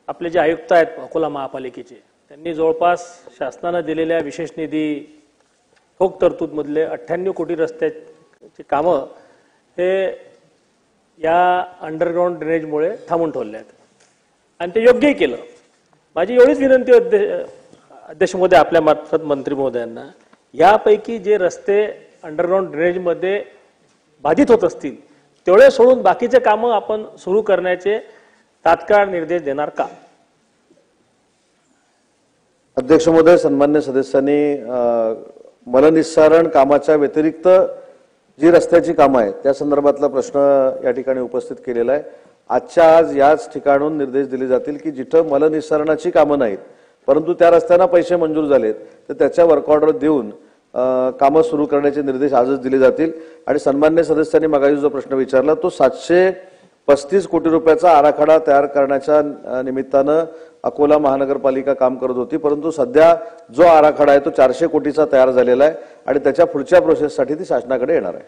आपले जे आयुक्त आहेत अकोला महापालिकेचे त्यांनी जवळपास शासनाने दिलेल्या विशेष निधी ठोक तरतूद मधले 98 कोटी रस्त्याचे कामं हे या अंडरग्राउंड ड्रेनेजमुळे थांबून ठेवले आहेत आणि ते योग्यही केलं। माझी एवढीच विनंती अध्यक्ष महोदय आपल्या मार्फत मंत्री महोदयांना, यापैकी जे रस्ते अंडरग्राउंड ड्रेनेजमध्ये बाधित होत असतील तेवढे सोडून बाकीचे कामं आपण सुरू करण्याचे तात्काळ निर्देश देणार का? अध्यक्ष महोदय, सन्मान्य सदस्यांनी मलनिस्सारण कामाच्या व्यतिरिक्त जी रस्त्याची कामं आहेत त्या संदर्भातला प्रश्न या ठिकाणी उपस्थित केलेला आहे। आजच्या आज याच ठिकाणून निर्देश दिले जातील की जिथं मलनिस्सारणाची कामं नाहीत परंतु त्या रस्त्यांना पैसे मंजूर झालेत तर त्याच्या वर्क ऑर्डर देऊन कामं सुरू करण्याचे निर्देश आजच दिले जातील। आणि सन्मान्य सदस्यांनी मगाशी जो प्रश्न विचारला तो 735 कोटी रुपयाचा आराखडा तयार करण्याच्या निमित्तानं अकोला महानगरपालिका काम करत होती, परंतु सध्या जो आराखडा आहे तो 400 कोटीचा तयार झालेला आहे आणि त्याच्या पुढच्या प्रोसेससाठी ती शासनाकडे येणार आहे।